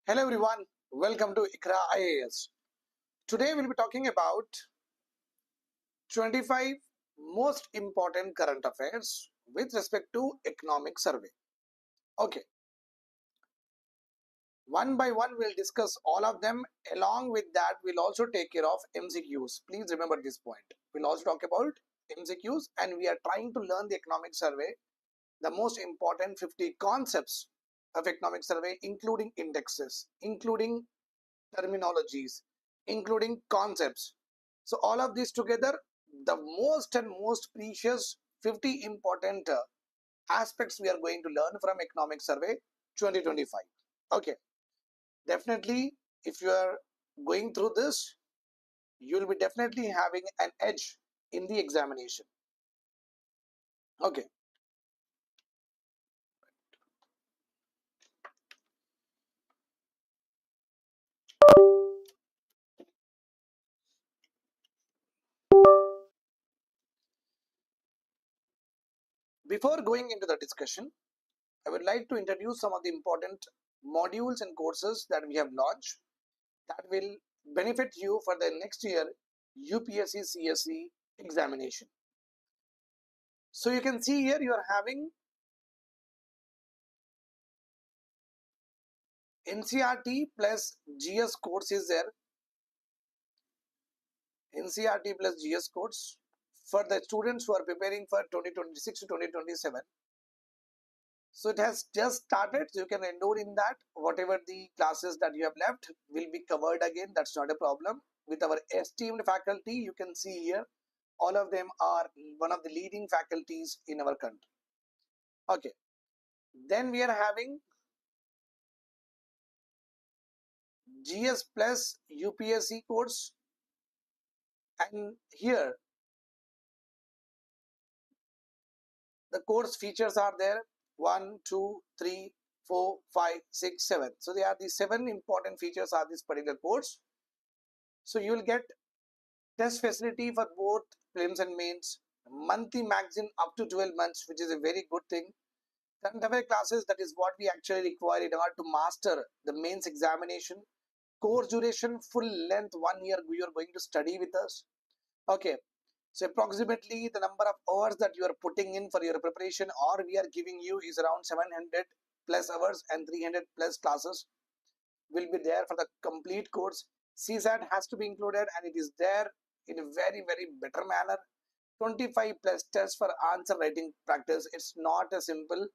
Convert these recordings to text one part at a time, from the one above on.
Hello everyone, welcome to IQRA IAS. Today we'll be talking about 25 most important current affairs with respect to economic survey. Okay, one by one we'll discuss all of them. Along with that, we'll also take care of MCQs. Please remember this point. We'll also talk about MCQs and we are trying to learn the economic survey, the most important 50 concepts of economic survey, including indexes, including terminologies, including concepts. So all of these together, the most and most precious 50 important aspects we are going to learn from economic survey 2025. Okay, definitely if you are going through this, you will be definitely having an edge in the examination. Okay, before going into the discussion, I would like to introduce some of the important modules and courses that we have launched that will benefit you for the next year UPSC CSE examination. So you can see here you are having NCERT plus GS course is there. NCERT plus GS course for the students who are preparing for 2026 to 2027. So it has just started, so you can enroll in that. Whatever the classes that you have left will be covered again. That's not a problem. With our esteemed faculty, you can see here, all of them are one of the leading faculties in our country. Okay. Then we are having GS plus UPSC course, and here the course features are there 1, 2, 3, 4, 5, 6, 7. So they are the 7 important features of this particular course. So you will get test facility for both prelims and mains, monthly magazine up to 12 months, which is a very good thing. Current affair classes, that is what we actually require in order to master the mains examination. Course duration, full length, 1 year you are going to study with us. Okay, so approximately the number of hours that you are putting in for your preparation or we are giving you is around 700 plus hours, and 300 plus classes will be there for the complete course. CSAT has to be included and it is there in a very better manner. 25 plus tests for answer writing practice. It's not a simple,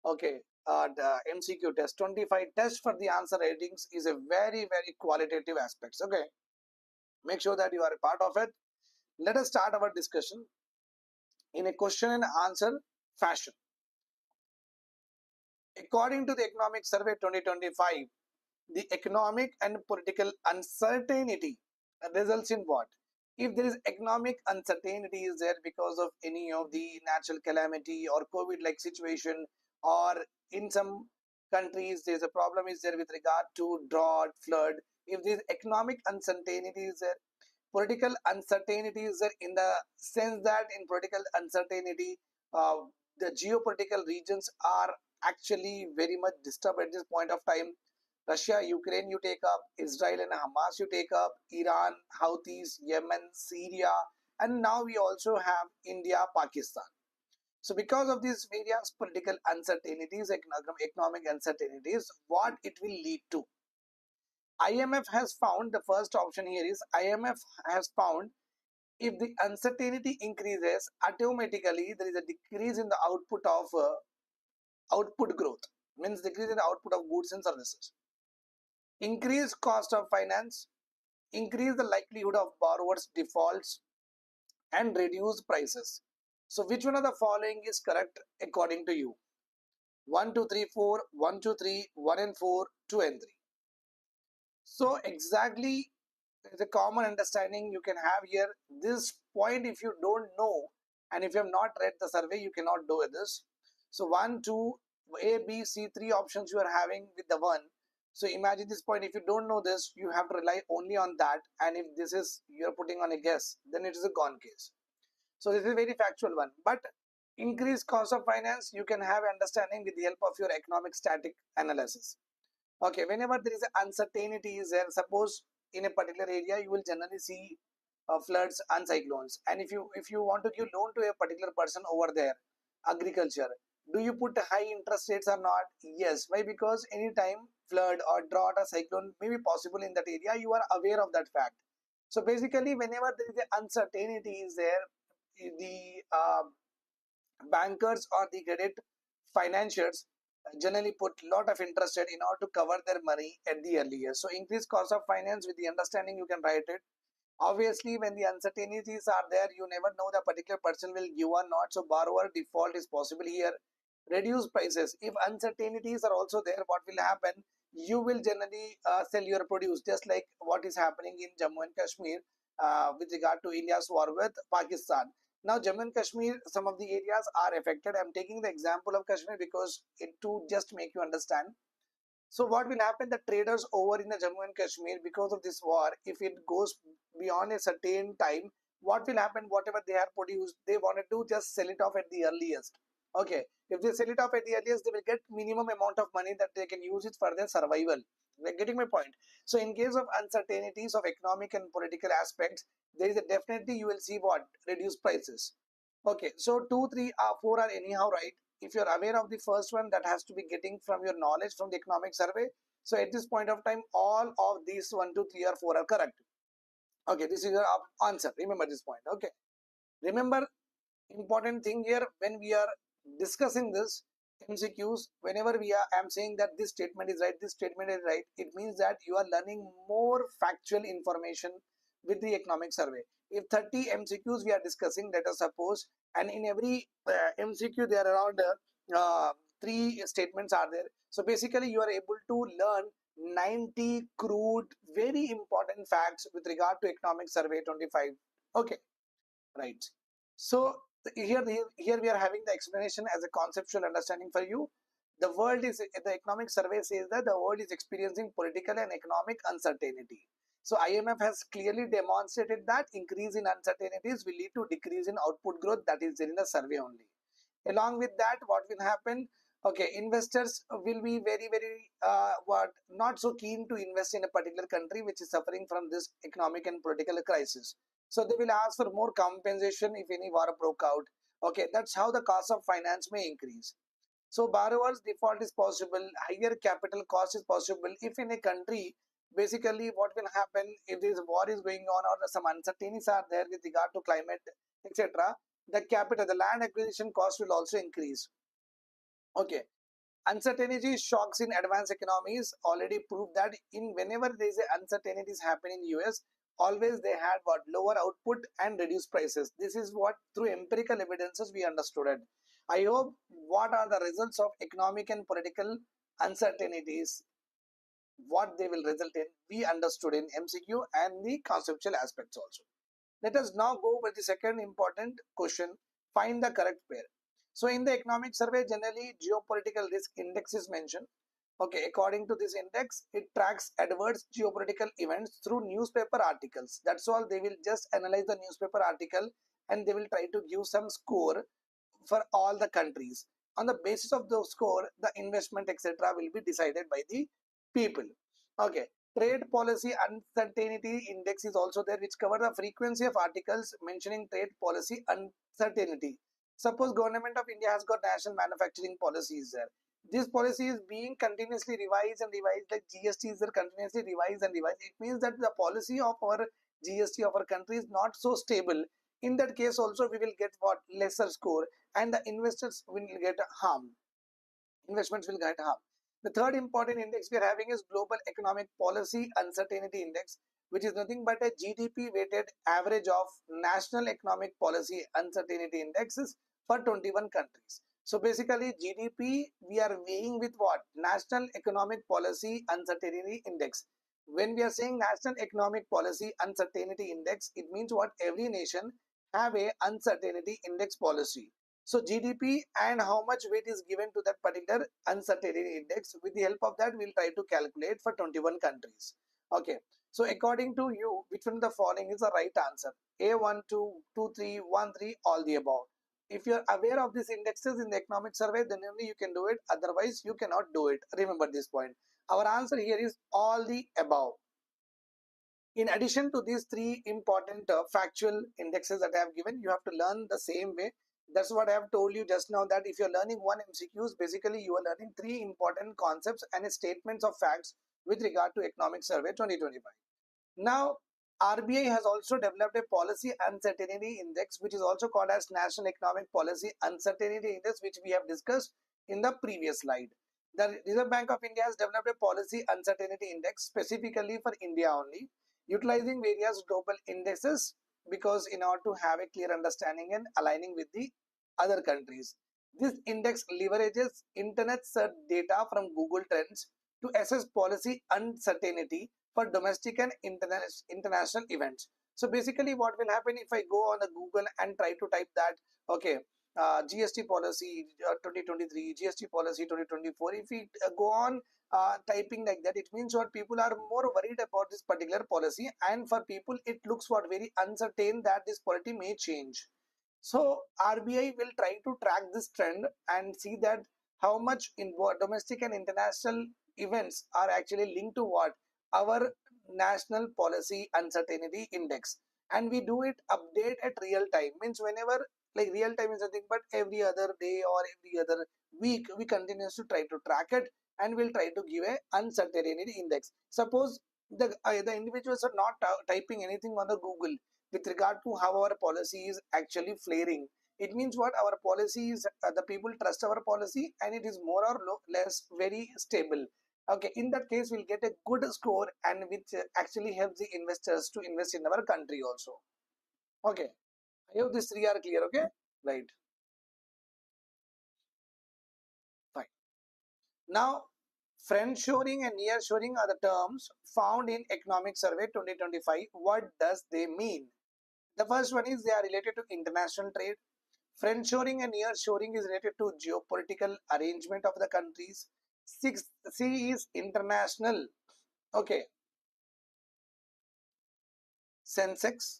okay, the MCQ test. 25 tests for the answer writings is a very qualitative aspects. Okay, make sure that you are a part of it. Let us start our discussion in a question and answer fashion. According to the Economic Survey 2025, the economic and political uncertainty results in what? If there is economic uncertainty is there because of any of the natural calamity or COVID-like situation, or in some countries there's a problem is there with regard to drought, flood. If there is economic uncertainty is there, political uncertainty is there in the sense that in political uncertainty, uh, the geopolitical regions are actually very much disturbed at this point of time. Russia, Ukraine you take up, Israel and Hamas you take up, Iran, Houthis, Yemen, Syria, and now we also have India, Pakistan. So because of these various political uncertainties, economic uncertainties, what it will lead to? IMF has found, the first option here is IMF has found, if the uncertainty increases, automatically there is a decrease in the output of output growth, means decrease in the output of goods and services. Increase cost of finance, increase the likelihood of borrowers defaults, and reduce prices. So which one of the following is correct according to you? 1, 2, 3, 4, 1, 2, 3, 1 and 4, 2 and 3. So exactly the common understanding you can have here. This point, if you don't know and if you have not read the survey, you cannot do this. So 1, 2, A, B, C, 3 options you are having with the 1. So imagine this point, if you don't know this, you have to rely only on that, and if this is you are putting on a guess, then it is a gone case. So this is a very factual one. But increased cost of finance, you can have understanding with the help of your economic static analysis. Okay, whenever there is an uncertainty is there, suppose in a particular area you will generally see floods and cyclones, and if you want to give loan to a particular person over there, agriculture, do you put high interest rates or not? Yes. Why? Because anytime flood or drought or cyclone may be possible in that area, you are aware of that fact. So basically, whenever there is a uncertainty is there, the bankers or the credit financiers generally put lot of interest rate in order to cover their money at the early years. So increased cost of finance with the understanding you can write it. Obviously, when the uncertainties are there, you never know the particular person will give or not. So borrower default is possible here. Reduce prices. If uncertainties are also there, what will happen? You will generally sell your produce, just like what is happening in Jammu and Kashmir with regard to India's war with Pakistan. Now, Jammu and Kashmir, some of the areas are affected. I'm taking the example of Kashmir because it to just make you understand. So what will happen? The traders over in the Jammu and Kashmir, because of this war, if it goes beyond a certain time, what will happen? Whatever they have produced, they wanted to just sell it off at the earliest. Okay, if they sell it off at the earliest, they will get minimum amount of money that they can use it for their survival. Like, getting my point? So in case of uncertainties of economic and political aspects, there is a definitely you will see what reduced prices. Okay, so 2, 3, 4 are anyhow right. If you're aware of the first one, that has to be getting from your knowledge from the economic survey. So at this point of time, all of these 1, 2, 3 or 4 are correct. Okay, this is your answer. Remember this point. Okay, remember important thing here when we are discussing this MCQs, whenever I'm saying that this statement is right, this statement is right, it means that you are learning more factual information with the economic survey. If 30 MCQs we are discussing, let us suppose, and in every MCQ there are around 3 statements are there. So basically you are able to learn 90 crude very important facts with regard to economic survey 25. Okay, right. So here we are having the explanation as a conceptual understanding for you. The world is, the economic survey says that the world is experiencing political and economic uncertainty. So IMF has clearly demonstrated that increase in uncertainties will lead to decrease in output growth. That is there in the survey only. Along with that, what will happen? Okay, investors will be very what not so keen to invest in a particular country which is suffering from this economic and political crisis. So they will ask for more compensation if any war broke out. Okay, that's how the cost of finance may increase. So borrowers default is possible, higher capital cost is possible if in a country, basically what will happen if this war is going on or some uncertainties are there with regard to climate, etc. The capital, the land acquisition cost will also increase. Okay, uncertainty shocks in advanced economies already proved that in whenever there is a uncertainties happen in US, always they had what lower output and reduced prices. This is what through empirical evidences we understood it. I hope what are the results of economic and political uncertainties, what they will result in, we understood in MCQ and the conceptual aspects also. Let us now go with the second important question, find the correct pair. So in the economic survey, generally geopolitical risk index is mentioned. Okay, according to this index, it tracks adverse geopolitical events through newspaper articles. That's all. They will just analyze the newspaper article and they will try to give some score for all the countries. On the basis of the score, the investment etc. will be decided by the people. Okay, trade policy uncertainty index is also there, which cover the frequency of articles mentioning trade policy uncertainty. Suppose government of India has got national manufacturing policies there. This policy is being continuously revised and revised, like GST is there continuously revised and revised. It means that the policy of our GST of our country is not so stable. In that case also we will get what lesser score and the investors will get harmed. Investments will get harmed. The third important index we are having is Global Economic Policy Uncertainty Index, which is nothing but a GDP weighted average of National Economic Policy Uncertainty Indexes for 21 countries. So basically GDP we are weighing with what? National Economic Policy Uncertainty Index. When we are saying National Economic Policy Uncertainty Index, it means what? Every nation have a uncertainty index policy. So GDP and how much weight is given to that particular uncertainty index. With the help of that, we'll try to calculate for 21 countries. Okay. So according to you, which one of the following is the right answer? A1, 2, 2, 3, 1, 3, all the above. If you're aware of these indexes in the economic survey, then only you can do it. Otherwise, you cannot do it. Remember this point. Our answer here is all the above. In addition to these three important factual indexes that I have given, you have to learn the same way. That's what I have told you just now, that if you're learning one MCQs, basically you are learning three important concepts and statements of facts with regard to Economic Survey 2025. Now, RBI has also developed a policy uncertainty index, which is also called as National Economic Policy Uncertainty Index, which we have discussed in the previous slide. The Reserve Bank of India has developed a policy uncertainty index specifically for India only, utilizing various global indices, because in order to have a clear understanding and aligning with the other countries. This index leverages internet search data from Google Trends to assess policy uncertainty for domestic and international events. So basically what will happen if I go on the Google and try to type that, okay, GST policy 2023, GST policy 2024, if we go on typing like that, it means what people are more worried about this particular policy, and for people it looks what very uncertain that this policy may change. So RBI will try to track this trend and see that how much in domestic and international events are actually linked to what our national policy uncertainty index, and we do it update at real time. Means whenever, like real time is nothing but every other day or every other week, we continues to try to track it, and we'll try to give a uncertainty index. Suppose the individuals are not typing anything on the Google with regard to how our policy is actually flaring. It means what our policy is, the people trust our policy and it is more or less very stable. Okay, in that case we'll get a good score, and which actually helps the investors to invest in our country also. Okay, I hope these three are clear. Okay, right, fine. Now, friendshoring and nearshoring are the terms found in Economic Survey 2025. What does they mean? The first one is they are related to international trade. Friendshoring and nearshoring is related to geopolitical arrangement of the countries. Sixth C is international. Okay, Sensex.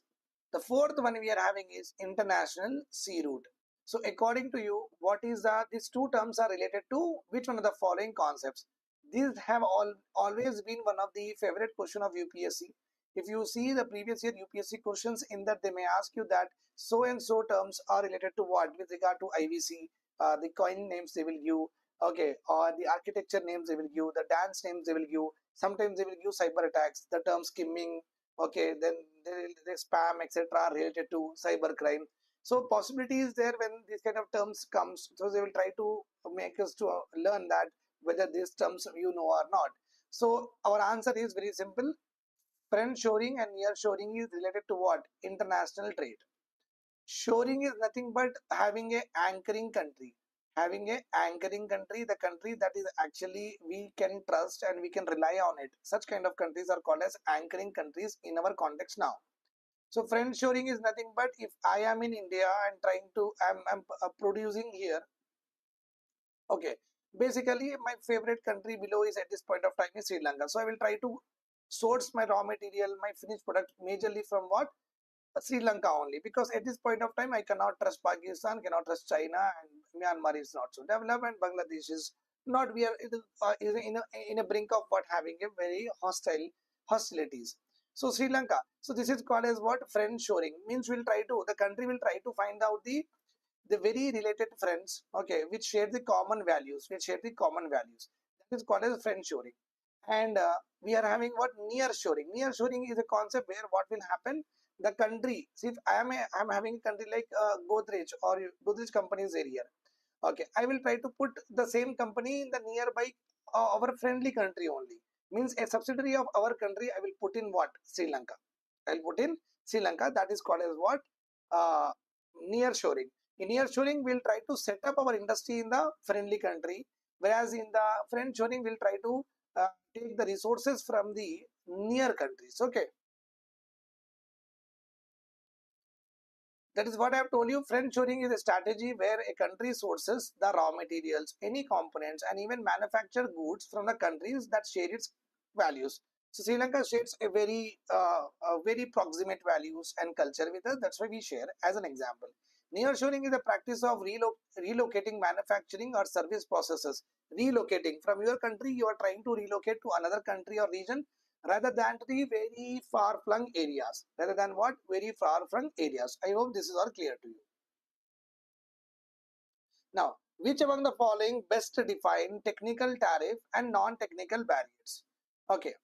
The fourth one we are having is international sea route. So according to you, what is these two terms are related to which one of the following concepts? These have always been one of the favorite question of UPSC. If you see the previous year UPSC questions, in that they may ask you that so and so terms are related to what with regard to IVC, the coin names they will give, okay, or the architecture names they will give, the dance names they will give. Sometimes they will give cyber attacks, the term skimming, okay, then the spam etc are related to cyber crime. So possibility is there when these kind of terms comes, so they will try to make us to learn that whether these terms you know or not. So our answer is very simple. Friend shoring and near shoring is related to what? International trade. Shoring is nothing but having a anchoring country. Having a anchoring country, the country that is actually we can trust and we can rely on it. Such kind of countries are called as anchoring countries in our context now. So friend shoring is nothing but if I am in India and trying to I'm producing here. Okay, basically my favorite country below is at this point of time is Sri Lanka. So I will try to source my raw material, my finished product majorly from what? Sri Lanka only, because at this point of time I cannot trust Pakistan, cannot trust China, and Myanmar is not so developed, and Bangladesh is not. We are is in a brink of what having a very hostilities. So Sri Lanka. So this is called as what? Friend shoring, means we'll try to, the country will try to find out the very related friends, okay, which share the common values, that is called as friend shoring. And we are having what? Near shoring. Near shoring is a concept where what will happen, the country, see if I'm having a country like Godrej or Godrej companies area, okay, I will try to put the same company in the nearby our friendly country only. Means a subsidiary of our country I will put in what? Sri Lanka. I'll put in Sri Lanka. That is called as what? uh, Near shoring. In near shoring we'll try to set up our industry in the friendly country, whereas in the friend shoring we'll try to take the resources from the near countries. Okay, that is what I have told you. Friend shoring is a strategy where a country sources the raw materials, any components, and even manufacture goods from the countries that share its values. So Sri Lanka shares a very proximate values and culture with us. That's why we share as an example. Nearshoring is the practice of relocating manufacturing or service processes. Relocating from your country, you are trying to relocate to another country or region rather than to the very far-flung areas. Rather than what? Very far-flung areas. I hope this is all clear to you. Now, which among the following best define technical tariff and non-technical barriers? Okay,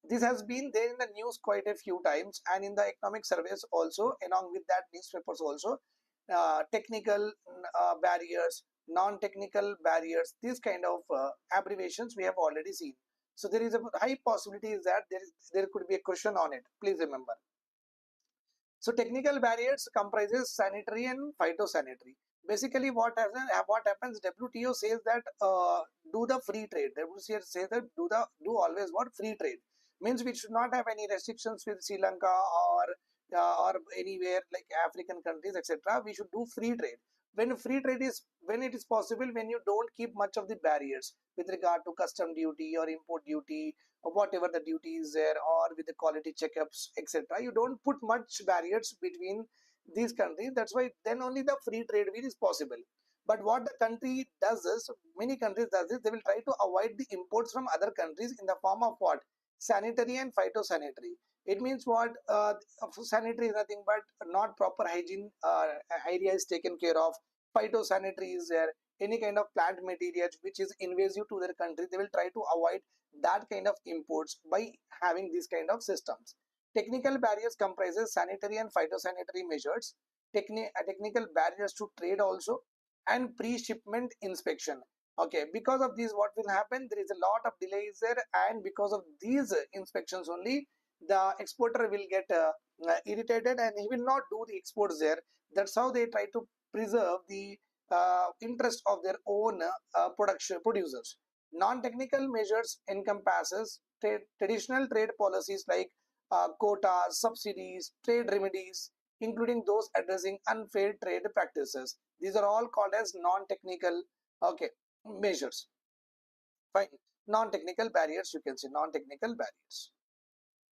this has been there in the news quite a few times, and in the economic surveys also, along with that newspapers also. Technical barriers, non-technical barriers, these kind of abbreviations we have already seen. So there is a high possibility that there could be a question on it. Please remember. So technical barriers comprises sanitary and phytosanitary. Basically, what happens? WTO says that do the free trade. WTO says that do always what? Free trade. Means we should not have any restrictions with Sri Lanka or anywhere like African countries, etc. We should do free trade. When it is possible, when you don't keep much of the barriers with regard to custom duty or import duty or whatever the duty is there, or with the quality checkups, etc. You don't put much barriers between these countries. That's why then only the free trade wheel is possible. But what the country does is, many countries does is, they will try to avoid the imports from other countries in the form of what? Sanitary and phytosanitary. It means what? Sanitary is nothing but not proper hygiene area is taken care of. Phytosanitary is there. Any kind of plant material which is invasive to their country, they will try to avoid that kind of imports by having these kind of systems. Technical barriers comprises sanitary and phytosanitary measures, technical barriers to trade also, and pre-shipment inspection. Okay, because of these, what will happen? There is a lot of delays there, and because of these inspections only, the exporter will get irritated and he will not do the exports there. That's how they try to preserve the interest of their own producers. Non-technical measures encompasses traditional trade policies like quotas, subsidies, trade remedies, including those addressing unfair trade practices. These are all called as non-technical, okay, measures. Fine. Non-technical barriers, you can say non-technical barriers.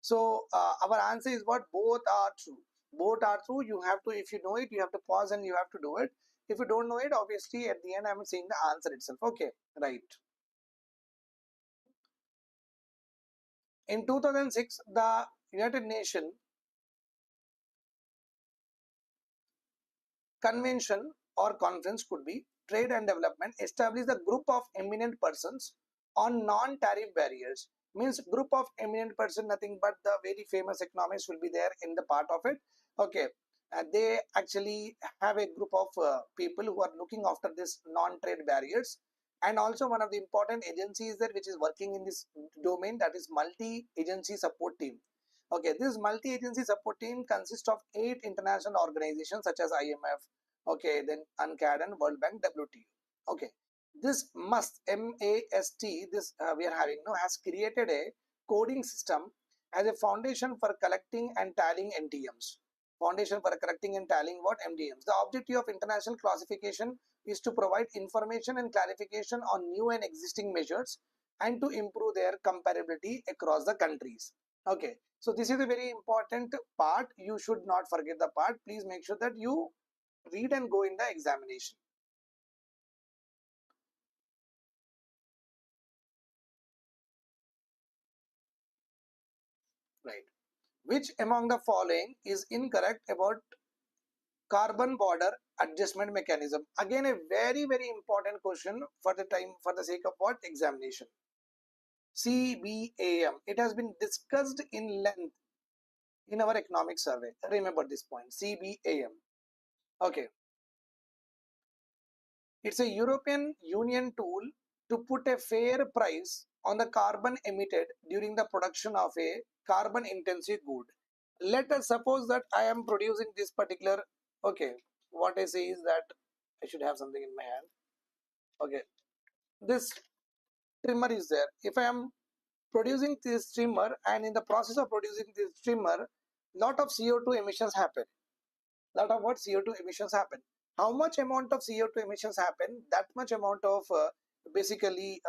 So our answer is what? Both are true. Both are true. You have to, if you know it, you have to pause and you have to do it. If you don't know it, obviously at the end I'm saying the answer itself. Okay, right. In 2006, the United Nations convention or conference, could be trade and development, established a group of eminent persons on non-tariff barriers. Means group of eminent person, nothing but the very famous economists will be there in the part of it. Okay, they actually have a group of people who are looking after this non-trade barriers, and also one of the important agencies there which is working in this domain, that is multi-agency support team. Okay, this multi-agency support team consists of 8 international organizations such as IMF, okay, then UNCTAD and World Bank, WTO. Okay, this MAST, this we are having now, has created a coding system as a foundation for collecting and tallying NTMs. Foundation for collecting and tallying what? MTMs. The objective of international classification is to provide information and clarification on new and existing measures and to improve their comparability across the countries. Okay, so this is a very important part. You should not forget the part. Please make sure that you read and go in the examination. Right. Which among the following is incorrect about carbon border adjustment mechanism? Again, a very, very important question for the time, for the sake of what? Examination. CBAM. It has been discussed in length in our economic survey. Remember this point. CBAM. Okay. It's a European Union tool to put a fair price on the carbon emitted during the production of a carbon intensive good. Let us suppose that I am producing this particular, okay, what I say is that I should have something in my hand. Okay, this trimmer is there. If I am producing this trimmer, and in the process of producing this trimmer, lot of CO2 emissions happen. Lot of what? CO2 emissions happen. How much amount of CO2 emissions happen, that much amount of basically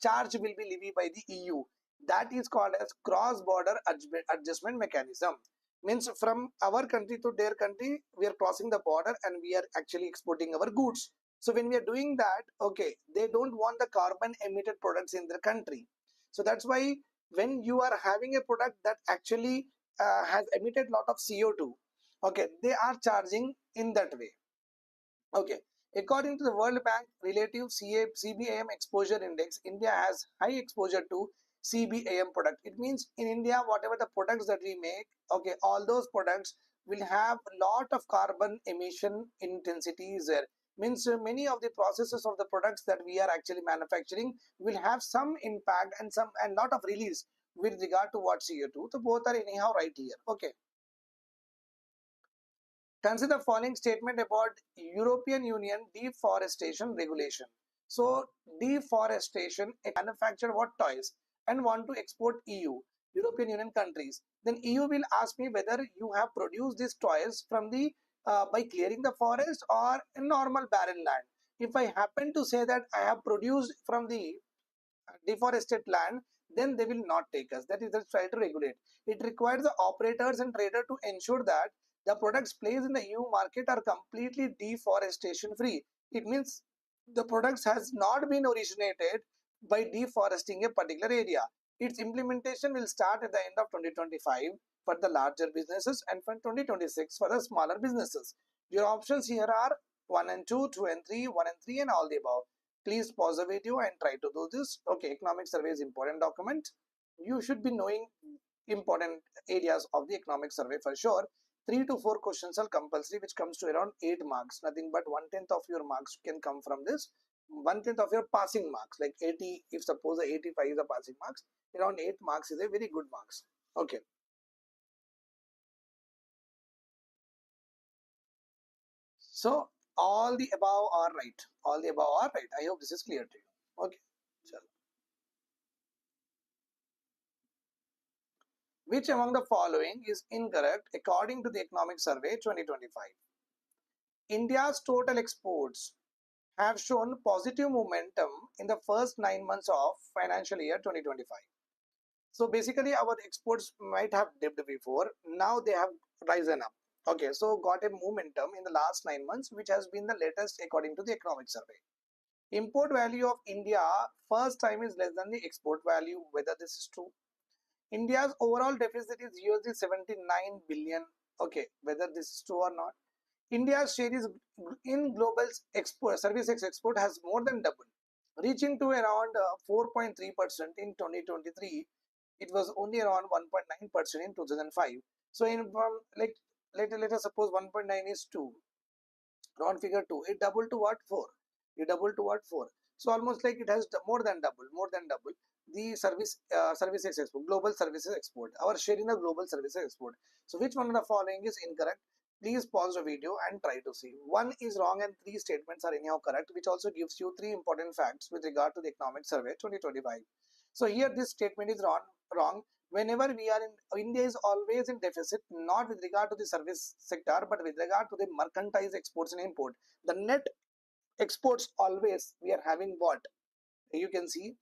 charge will be levied by the EU. That is called as cross-border adjustment mechanism. Means from our country to their country, we are crossing the border and we are actually exporting our goods. So when we are doing that, okay, they don't want the carbon emitted products in their country. So that's why when you are having a product that actually has emitted lot of CO2, okay, they are charging in that way. Okay, according to the World Bank relative CBAM exposure index, India has high exposure to CBAM product. It means in India, whatever the products that we make, okay, all those products will have a lot of carbon emission intensities there. Means many of the processes of the products that we are actually manufacturing will have some impact and some and lot of release with regard to what CO2. So both are anyhow right here. Okay. Consider the following statement about European Union deforestation regulation. So deforestation, a manufacturer what toys and want to export EU, European Union countries. Then EU will ask me whether you have produced these toys from the by clearing the forest or a normal barren land. If I happen to say that I have produced from the deforested land, then they will not take us. That is the try to regulate. It requires the operators and trader to ensure that the products placed in the EU market are completely deforestation free. It means the products has not been originated by deforesting a particular area. Its implementation will start at the end of 2025 for the larger businesses and from 2026 for the smaller businesses. Your options here are 1 and 2, 2 and 3, 1 and 3 and all the above. Please pause the video and try to do this. Okay, economic survey is important document. You should be knowing important areas of the economic survey for sure. 3 to 4 questions are compulsory, which comes to around 8 marks. Nothing but 1/10 of your marks can come from this. 1/10 of your passing marks, like 80, if suppose the 85 is the passing marks, around 8 marks is a very good marks. Okay. So all the above are right. All the above are right. I hope this is clear to you. Okay. Chalo. Which among the following is incorrect according to the Economic Survey 2025? India's total exports have shown positive momentum in the first 9 months of financial year 2025. So basically our exports might have dipped before, now they have risen up. Okay, so got a momentum in the last 9 months, which has been the latest according to the Economic Survey. Import value of India first time is less than the export value, whether this is true. India's overall deficit is USD 79 billion. Okay, whether this is true or not. India's share is in global export services export has more than doubled, reaching to around 4.3% in 2023. It was only around 1.9% in 2005. So in like let us suppose 1.9 is 2, round figure 2, it doubled to what? 4. It doubled to what? 4. So almost like it has more than double the services export, global services export, our share in the global services export. So which one of the following is incorrect? Please pause the video and try to see. One is wrong and 3 statements are anyhow correct, which also gives you 3 important facts with regard to the economic survey 2025. So here this statement is wrong. Whenever we are in India is always in deficit, not with regard to the service sector, but with regard to the mercantile exports and import. The net exports always we are having what you can see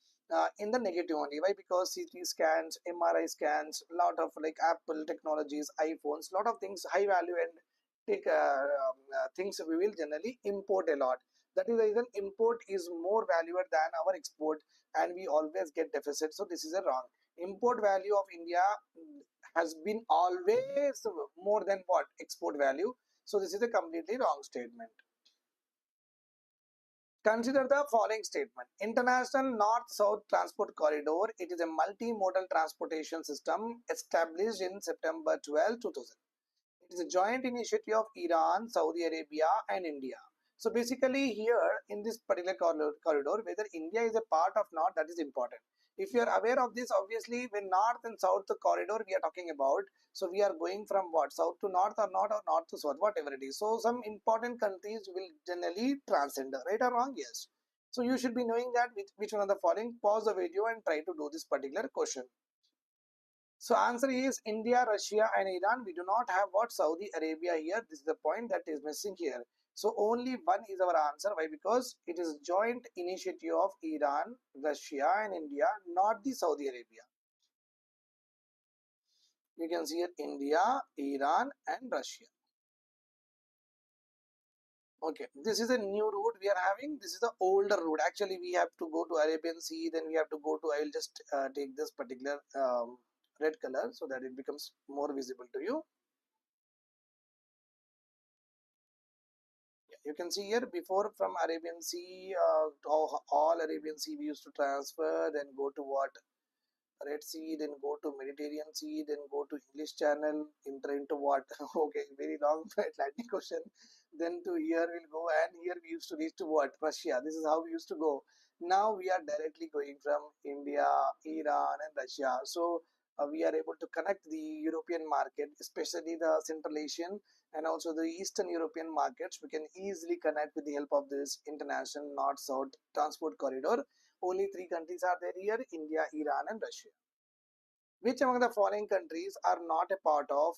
in the negative only. Why? Because CT scans, MRI scans, lot of like Apple technologies, iPhones, lot of things, high value and take things we will generally import a lot. That is the reason import is more valuable than our export, and we always get deficit. So this is a wrong. Import value of India has been always more than what export value. So this is a completely wrong statement. Consider the following statement. International North-South Transport Corridor. It is a multimodal transportation system established in September 12, 2000. It is a joint initiative of Iran, Saudi Arabia and India. So basically here in this particular corridor, whether India is a part of North, that is important. If you are aware of this, obviously when North and South corridor we are talking about, so we are going from what? South to North or North to South, whatever it is. So some important countries will generally transcend, right or wrong? Yes. So you should be knowing that which one of the following. Pause the video and try to do this particular question. So answer is India, Russia and Iran. We do not have what? Saudi Arabia here. This is the point that is missing here. So only one is our answer. Why? Because it is joint initiative of Iran, Russia and India, not the Saudi Arabia. You can see here India, Iran and Russia. Okay, this is a new route we are having. This is the older route. Actually, we have to go to Arabian Sea, then we have to go to, I will just take this particular red color so that it becomes more visible to you. Yeah, you can see here before from Arabian Sea, all Arabian Sea we used to transfer, then go to what? Red Sea, then go to Mediterranean Sea, then go to English Channel, enter into what? Okay, very long Atlantic Ocean. Then to here we'll go, and here we used to reach to what? Russia. This is how we used to go. Now we are directly going from India, Iran, and Russia. So we are able to connect the European market, especially the Central Asian and also the Eastern European markets. We can easily connect with the help of this international North-South transport corridor. Only three countries are there here: India, Iran, and Russia. Which among the following countries are not a part of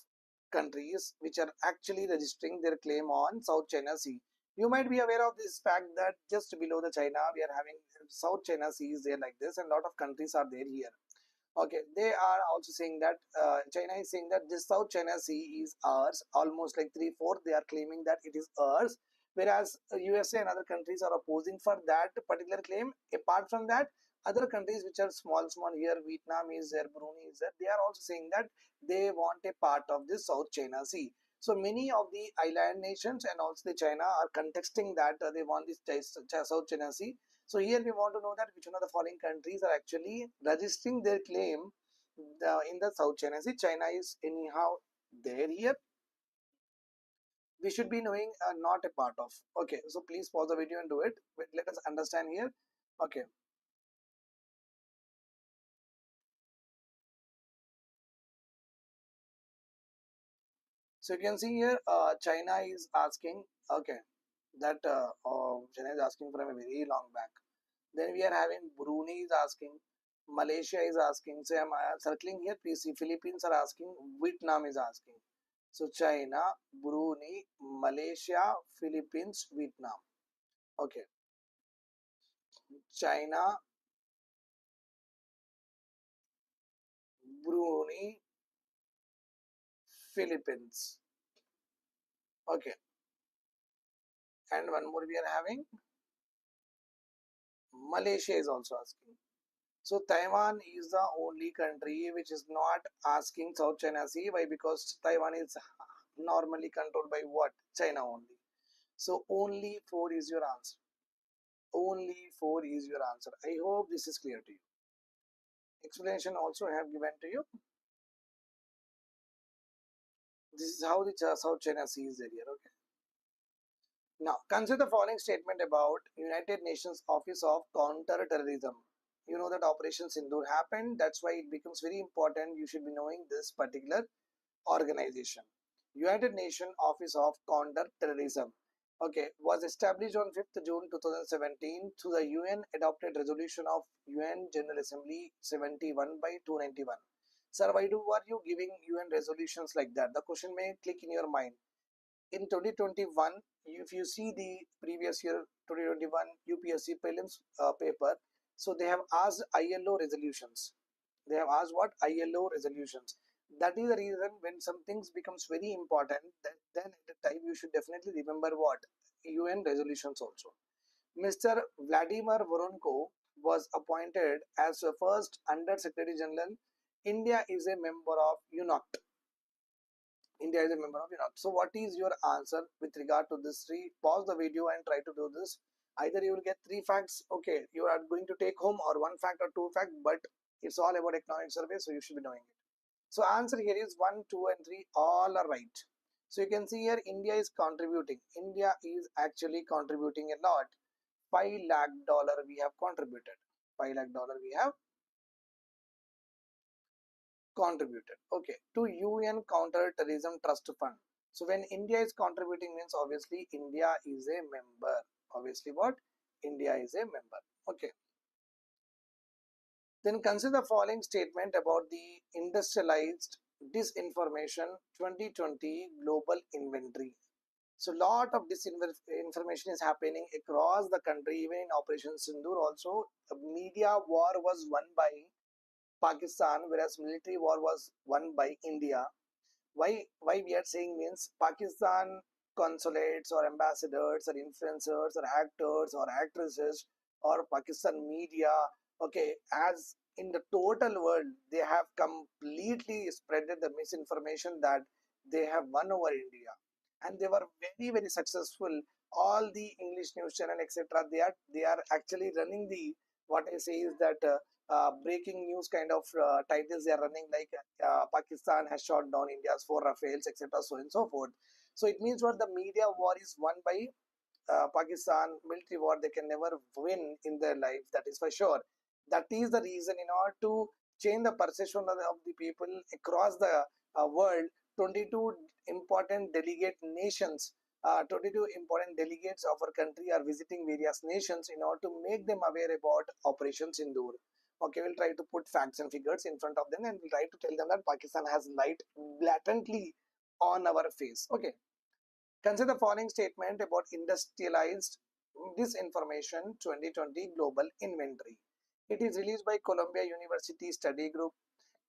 countries which are actually registering their claim on South China Sea? You might be aware of this fact that just below the China, we are having South China Sea is there like this, and a lot of countries are there here. Okay, they are also saying that China is saying that this South China Sea is ours, almost like 3/4. They are claiming that it is ours, whereas USA and other countries are opposing for that particular claim. Apart from that, other countries which are small here, Vietnam is there, Brunei is there, they are also saying that they want a part of this South China Sea. So many of the island nations and also the China are contesting that they want this South China Sea. So here we want to know that which one of the following countries are actually registering their claim in the South China Sea. China is anyhow there here. We should be knowing not a part of. Okay, so please pause the video and do it. But let us understand here. Okay, so you can see here China is asking. Okay, that China is asking from a very long back. Then we are having Brunei is asking, Malaysia is asking. So I'm circling here. PC Philippines are asking, Vietnam is asking. So China, Brunei, Malaysia, Philippines, Vietnam. Okay, China, Brunei, Philippines. Okay, and one more we are having, Malaysia is also asking. So Taiwan is the only country which is not asking South China Sea. Why? Because Taiwan is normally controlled by what? China only. So only 4 is your answer. Only 4 is your answer. I hope this is clear to you. Explanation also I have given to you. This is how the South China Sea is there here. Okay. Now consider the following statement about United Nations Office of Counter-Terrorism. You know that Operation Sindoor happened. That's why it becomes very important. You should be knowing this particular organization. United Nations Office of Counter-Terrorism, okay, was established on 5th June 2017 through the UN adopted resolution of UN General Assembly 71 by 291. Sir, why are you giving UN resolutions like that? The question may click in your mind. In 2021, if you see the previous year 2021 UPSC prelims paper, so they have asked ILO resolutions. They have asked what? ILO resolutions. That is the reason when some things becomes very important, that then at the time you should definitely remember what? UN resolutions also. Mr. Vladimir Voronko was appointed as the first Under Secretary General. India is a member of UNOCT. India is a member of UNOCT. So what is your answer with regard to this three? Pause the video and try to do this. Either you will get 3 facts, okay, you are going to take home, or 1 fact or 2 fact, but it's all about economic survey, so you should be knowing it. So answer here is 1, 2 and 3, all are right. So you can see here India is contributing. India is actually contributing a lot. $5 lakh we have contributed. $5 lakh we have contributed, okay, to UN Counter-Terrorism Trust Fund. So when India is contributing means obviously India is a member. Obviously what? India is a member. Okay. Then consider the following statement about the industrialized disinformation 2020 global inventory. So lot of disinformation is happening across the country, even in Operation Sindoor also. The media war was won by Pakistan, whereas military war was won by India. Why we are saying means Pakistan consulates or ambassadors or influencers or actors or actresses or Pakistan media, okay, as in the total world they have completely spreaded the misinformation that they have won over India, and they were very successful. All the English news channel etc., they are actually running the, what I say is that breaking news kind of titles they are running, like Pakistan has shot down India's 4 Rafales, etc., so and so forth. So it means what, the media war is won by Pakistan. Military war they can never win in their life, that is for sure. That is the reason, in order to change the perception of the people across the world, 22 important delegate nations, 22 important delegates of our country are visiting various nations in order to make them aware about Operation Sindoor. Okay, we'll try to put facts and figures in front of them, and we'll try to tell them that Pakistan has lied blatantly on our face. Okay. Consider the following statement about industrialized disinformation 2020 global inventory. It is released by Columbia University Study Group.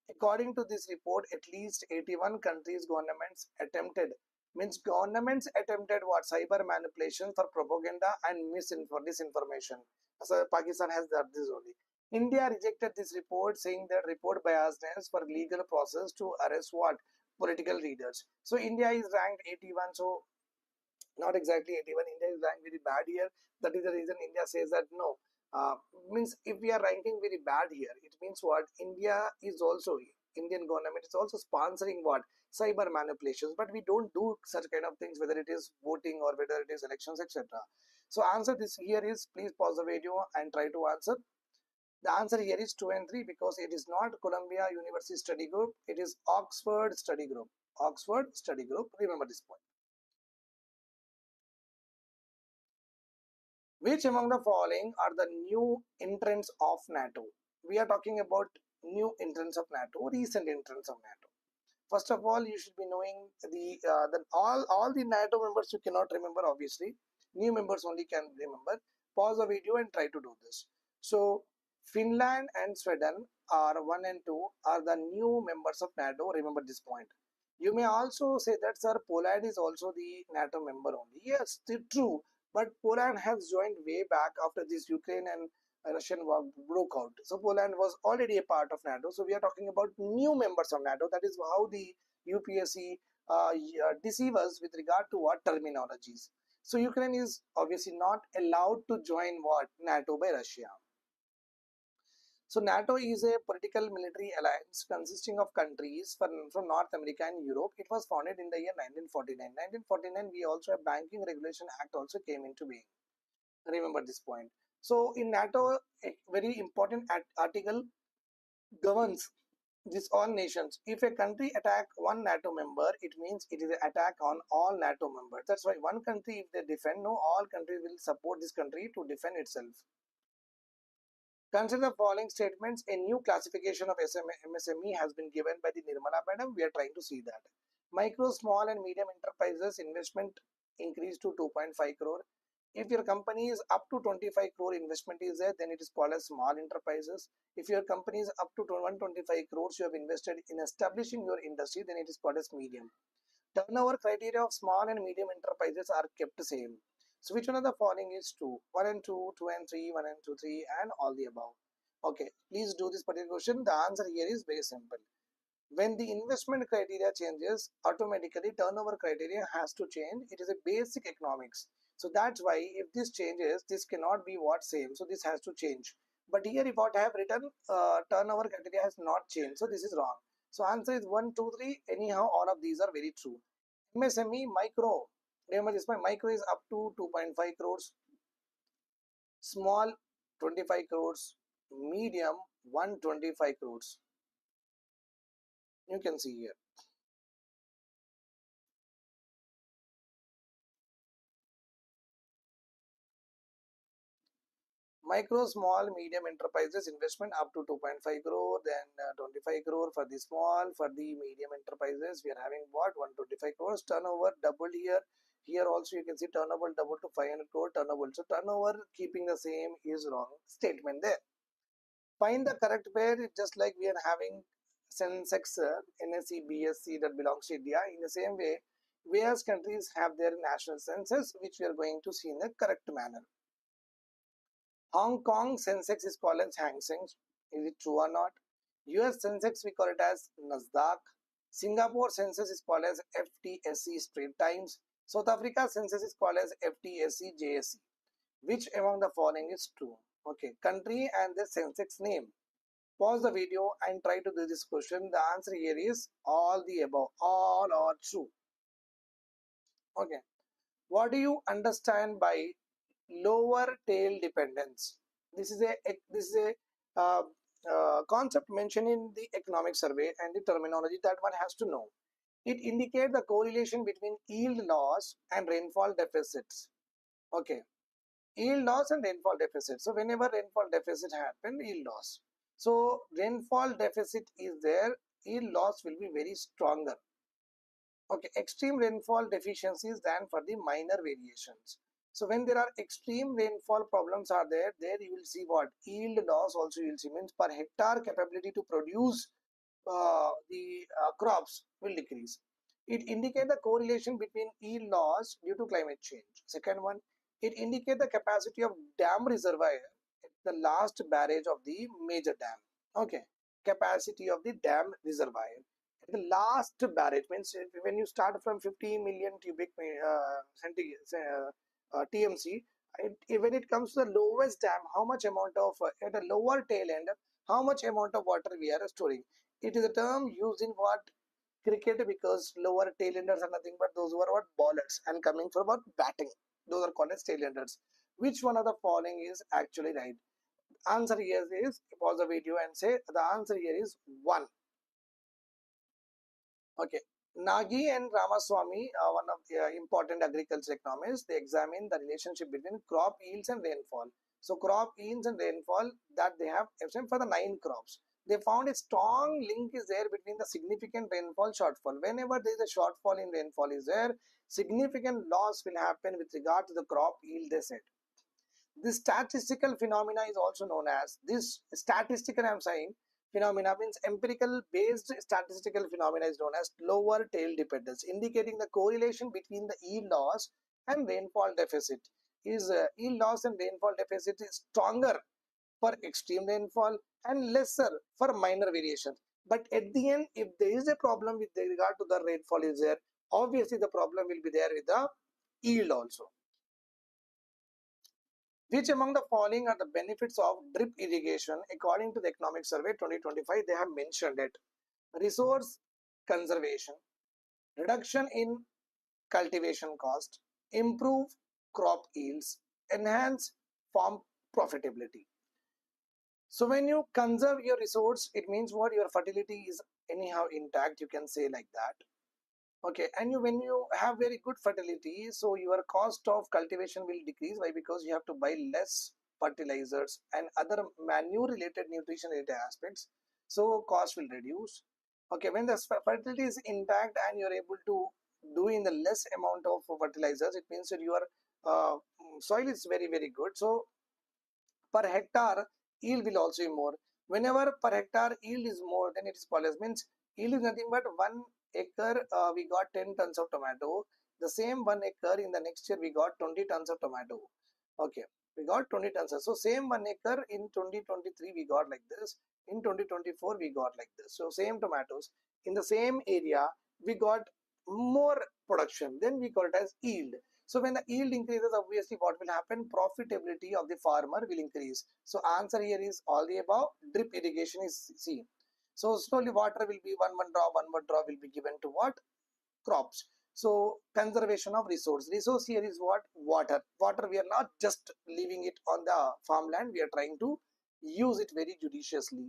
According to this report, at least 81 countries' governments attempted, means governments attempted what, cyber manipulation for propaganda and disinformation. So Pakistan has done this only. India rejected this report, saying that report biasness for legal process to arrest what, political leaders. So India is ranked 81. So not exactly 81. India is ranked very bad here. That is the reason India says that no. Means if we are ranking very bad here, it means what, India is also, Indian government is also sponsoring what, cyber manipulations. But we don't do such kind of things, whether it is voting or whether it is elections, etc. So answer this here is, please pause the video and try to answer. The answer here is 2 and 3, because it is not Columbia University Study Group, it is Oxford Study Group. Oxford Study Group. Remember this point. Which among the following are the new entrants of NATO? We are talking about new entrants of NATO, recent entrants of NATO. First of all, you should be knowing the all the NATO members you cannot remember, obviously. New members only can remember. Pause the video and try to do this. So Finland and Sweden are 1 and 2 are the new members of NATO. Remember this point. You may also say that, sir, Poland is also the NATO member only. Yes, true. But Poland has joined way back after this Ukraine and Russian war broke out. So Poland was already a part of NATO. So we are talking about new members of NATO. That is how the UPSC deceive us with regard to what terminologies. So Ukraine is obviously not allowed to join what, NATO by Russia. So NATO is a political military alliance consisting of countries from North America and Europe. It was founded in the year 1949. 1949, we also have Banking Regulation Act also came into being. Remember this point. So in NATO, a very important article governs this all nations. If a country attack one NATO member, it means it is an attack on all NATO members. That's why one country, if they defend, no, all countries will support this country to defend itself. Consider the following statements. A new classification of MSME has been given by the Nirmala Madam. We are trying to see that. Micro, small and medium enterprises investment increased to 2.5 crore. If your company is up to 25 crore investment is there, then it is called as small enterprises. If your company is up to 125 crores you have invested in establishing your industry, then it is called as medium. Turnover criteria of small and medium enterprises are kept same. So which one of the following is true? 1 and 2, 2 and 3, 1 and 2, 3, and all the above. Okay, please do this particular question. The answer here is very simple. When the investment criteria changes, automatically turnover criteria has to change. It is a basic economics. So that's why if this changes, this cannot be what same. So this has to change. But here if what I have written, turnover criteria has not changed. So this is wrong. So answer is 1, 2, 3. Anyhow, all of these are very true. MSME micro. Remember this point, micro is up to 2.5 crores. Small 25 crores. Medium 125 crores. You can see here. Micro, small, medium enterprises investment up to 2.5 crore, then 25 crore for the small. For the medium enterprises, we are having what, 125 crores. Turnover doubled here. Here also you can see turnover doubled to 500 crore turnover. So turnover keeping the same is wrong statement there. Find the correct pair, just like we are having Sensex, NSE, BSC that belongs to India. In the same way, various countries have their national census, which we are going to see in the correct manner. Hong Kong Sensex is called as Hang Seng. Is it true or not? US Sensex we call it as Nasdaq. Singapore Census is called as FTSE Straits Times. South Africa Census is called as FTSE JSE. Which among the following is true? Okay, country and the Sensex name. Pause the video and try to do this question. The answer here is all the above. All are true. Okay. What do you understand by lower tail dependence? This is a concept mentioned in the economic survey, and the terminology that one has to know. It indicates the correlation between yield loss and rainfall deficits. Okay, yield loss and rainfall deficit. So whenever rainfall deficit happen, yield loss. So rainfall deficit is there, yield loss will be very stronger. Okay, extreme rainfall deficiencies than for the minor variations. So when there are extreme rainfall problems are there you will see what yield loss also you will see, means per hectare capability to produce the crops will decrease. It indicates the correlation between yield loss due to climate change. Second one, it indicates the capacity of dam reservoir at the last barrage of the major dam. Okay, capacity of the dam reservoir at the last barrage, means when you start from 50 million cubic TMC, when it comes to the lowest dam, how much amount of at a lower tail end, how much amount of water we are storing. It is a term used in what cricket, because lower tailenders are nothing but those who are what bowlers and coming for what batting. Those are called as tailenders. Which one of the following is actually right? Answer here is, pause the video and say the answer here is 1. Okay. Nagy and Ramaswamy, one of the important agriculture economists, they examine the relationship between crop yields and rainfall. So crop yields and rainfall that they have for the 9 crops. They found a strong link is there between the significant rainfall shortfall. Whenever there is a shortfall in rainfall is there, significant loss will happen with regard to the crop yield, they said. This statistical phenomena is also known as, this statistical I'm saying phenomena means empirical based statistical phenomena is known as lower tail dependence, indicating the correlation between the yield loss and rainfall deficit. Is yield loss and rainfall deficit is stronger for extreme rainfall and lesser for minor variations. But at the end, if there is a problem with regard to the rainfall is there, obviously the problem will be there with the yield also. Which among the following are the benefits of drip irrigation? According to the Economic Survey 2025, they have mentioned it. Resource conservation, reduction in cultivation cost, improve crop yields, enhance farm profitability. So when you conserve your resource, it means what your fertility is anyhow intact, you can say like that. Okay, and when you have very good fertility, so your cost of cultivation will decrease. Why? Because you have to buy less fertilizers and other manure related nutrition related aspects, so cost will reduce. Okay, when the fertility is intact and you're able to do in the less amount of fertilizers, it means that your soil is very good. So per hectare yield will also be more. Whenever per hectare yield is more, then it is called as, means yield is nothing but 1 acre we got 10 tons of tomato. The same 1 acre in the next year we got 20 tons of tomato. Okay, we got 20 tons. So same 1 acre in 2023 we got like this, in 2024 we got like this. So same tomatoes in the same area we got more production, then we call it as yield. So when the yield increases, obviously what will happen? Profitability of the farmer will increase. So answer here is all the above. Drip irrigation is C. So slowly water will be one drop will be given to what? Crops. So conservation of resource. Resource here is what? Water. Water we are not just leaving it on the farmland. We are trying to use it very judiciously.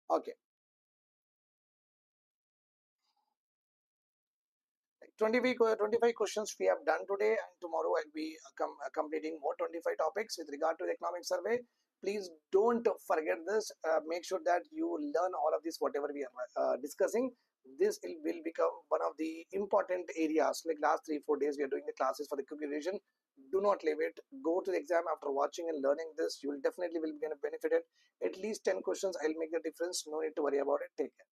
Okay. 25 questions we have done today, and tomorrow I'll be completing more 25 topics with regard to the economic survey. Please don't forget this. Make sure that you learn all of this, whatever we are discussing. This will become one of the important areas. Like last 3-4 days we are doing the classes for the quick revision. Do not leave it. Go to the exam after watching and learning this. You will definitely will be benefited. At least 10 questions, I'll make the difference. No need to worry about it. Take care.